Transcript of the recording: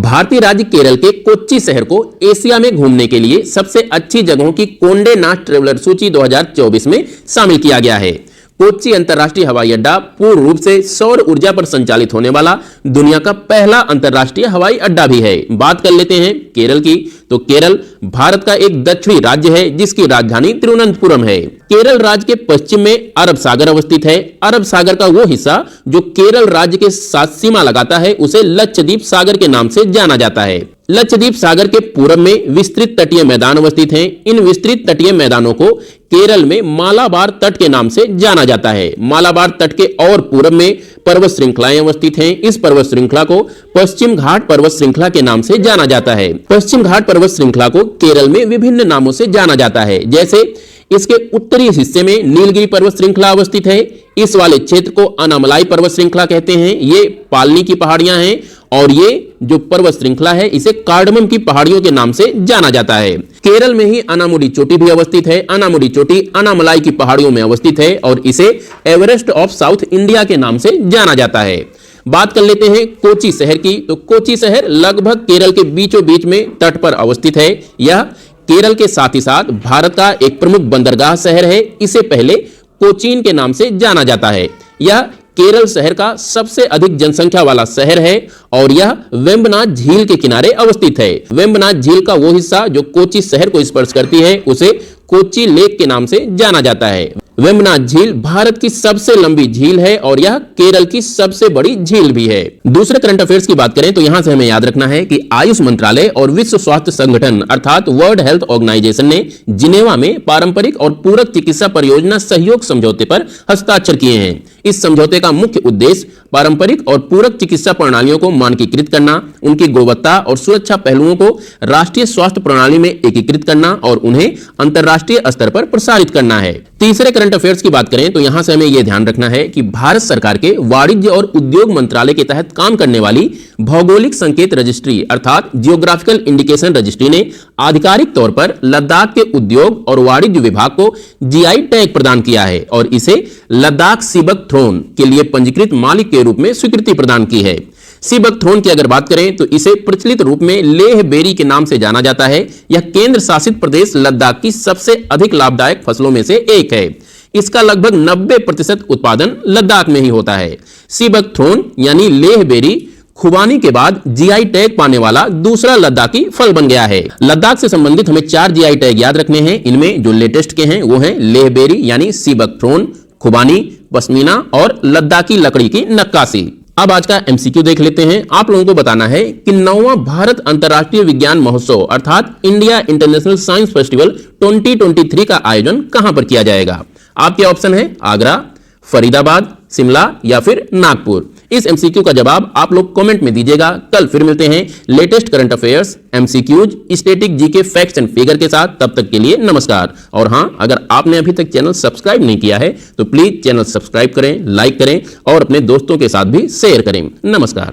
भारतीय राज्य केरल के कोच्चि शहर को एशिया में घूमने के लिए सबसे अच्छी जगहों की कोंडे नास्ट ट्रेवलर सूची 2024 में शामिल किया गया है। कोच्चि अंतर्राष्ट्रीय हवाई अड्डा पूर्ण रूप से सौर ऊर्जा पर संचालित होने वाला दुनिया का पहला अंतर्राष्ट्रीय हवाई अड्डा भी है। बात कर लेते हैं केरल की, तो केरल भारत का एक दक्षिणी राज्य है जिसकी राजधानी तिरुवनंतपुरम है। केरल राज्य के पश्चिम में अरब सागर अवस्थित है। अरब सागर का वो हिस्सा जो केरल राज्य के साथ सीमा लगाता है उसे लक्षद्वीप सागर के नाम से जाना जाता है। लक्षद्वीप सागर के पूरब में विस्तृत तटीय मैदान अवस्थित हैं। इन विस्तृत तटीय मैदानों को केरल में मालाबार तट के नाम से जाना जाता है। मालाबार तट के और पूरब में पर्वत श्रृंखलाएं अवस्थित हैं। इस पर्वत श्रृंखला को पश्चिम घाट पर्वत श्रृंखला के नाम से जाना जाता है। पश्चिम घाट पर्वत श्रृंखला को केरल में विभिन्न नामों से जाना जाता है, जैसे इसके उत्तरी हिस्से में नीलगिरी पर्वत श्रृंखला अवस्थित है। इस वाले क्षेत्र को अनामलाई पर्वत श्रृंखला कहते हैं। ये पालनी की पहाड़ियां हैं और ये जो पर्वत श्रृंखला है इसे कार्डमम की पहाड़ियों के नाम से जाना जाता है। केरल में ही अनामुडी चोटी भी अवस्थित है। अनामुडी चोटी अनामलाई की पहाड़ियों में अवस्थित है और इसे एवरेस्ट ऑफ साउथ इंडिया के नाम से जाना जाता है। बात कर लेते हैं कोच्चि शहर की, तो कोच्चि शहर लगभग केरल के बीचों बीच में तट पर अवस्थित है। यह केरल के साथ ही साथ भारत का एक प्रमुख बंदरगाह शहर है। इसे पहले कोचीन के नाम से जाना जाता है। यह केरल शहर का सबसे अधिक जनसंख्या वाला शहर है और यह वेम्बनाड झील के किनारे अवस्थित है। वेम्बनाड झील का वो हिस्सा जो कोच्चि शहर को स्पर्श करती है उसे कोच्चि लेक के नाम से जाना जाता है। वेम्बनाड झील भारत की सबसे लंबी झील है और यह केरल की सबसे बड़ी झील भी है। दूसरे करंट अफेयर्स की बात करें तो यहां से हमें याद रखना है कि आयुष मंत्रालय और विश्व स्वास्थ्य संगठन अर्थात वर्ल्ड हेल्थ ऑर्गेनाइजेशन ने जिनेवा में पारंपरिक और पूरक चिकित्सा परियोजना सहयोग समझौते पर हस्ताक्षर किए हैं। इस समझौते का मुख्य उद्देश्य पारंपरिक और पूरक चिकित्सा प्रणालियों को मानकीकृत करना, उनकी गुणवत्ता और सुरक्षा पहलुओं को राष्ट्रीय स्वास्थ्य प्रणाली में एकीकृत करना और उन्हें अंतर्राष्ट्रीय स्तर पर प्रसारित करना है। तीसरे करंट अफेयर्स की बात करें तो यहां से हमें यह ध्यान रखना है कि भारत सरकार के वाणिज्य और उद्योग मंत्रालय के तहत काम करने वाली भौगोलिक संकेत रजिस्ट्री अर्थात जियोग्राफिकल इंडिकेशन रजिस्ट्री ने आधिकारिक तौर पर लद्दाख के उद्योग और वाणिज्य विभाग को जीआई टैग प्रदान किया है और इसे लद्दाख सीबक थ्रोन के लिए पंजीकृत मालिक के रूप में स्वीकृति प्रदान की है। सीबक थ्रोन की अगर बात करें तो इसे प्रचलित रूप में लेह बेरी के नाम से जाना जाता है। यह केंद्र शासित प्रदेश लद्दाख की सबसे अधिक लाभदायक फसलों में से एक है। इसका लगभग 90% उत्पादन लद्दाख में ही होता है। सीबक थ्रोन यानी लेह बेरी खुबानी के बाद जीआई टैग पाने वाला दूसरा लद्दाखी फल बन गया है। लद्दाख से संबंधित हमें 4 जीआई टैग याद रखने हैं। इनमें जो लेटेस्ट के हैं वो हैं लेह बेरी यानी सीबक थ्रोन, खुबानी, पश्मीना और लद्दाखी लकड़ी की नक्काशी। अब आज का एमसीक्यू देख लेते हैं। आप लोगों को बताना है कि 9वां भारत अंतर्राष्ट्रीय विज्ञान महोत्सव अर्थात इंडिया इंटरनेशनल साइंस फेस्टिवल 2023 का आयोजन कहां पर किया जाएगा। आपके ऑप्शन है आगरा, फरीदाबाद, शिमला या फिर नागपुर। इस एमसीक्यू का जवाब आप लोग कमेंट में दीजिएगा। कल फिर मिलते हैं latest current affairs, MCQs, static GK, facts and figure के साथ। तब तक के लिए नमस्कार। और हां, अगर आपने अभी तक चैनल सब्सक्राइब नहीं किया है तो प्लीज चैनल सब्सक्राइब करें, लाइक करें और अपने दोस्तों के साथ भी शेयर करें। नमस्कार।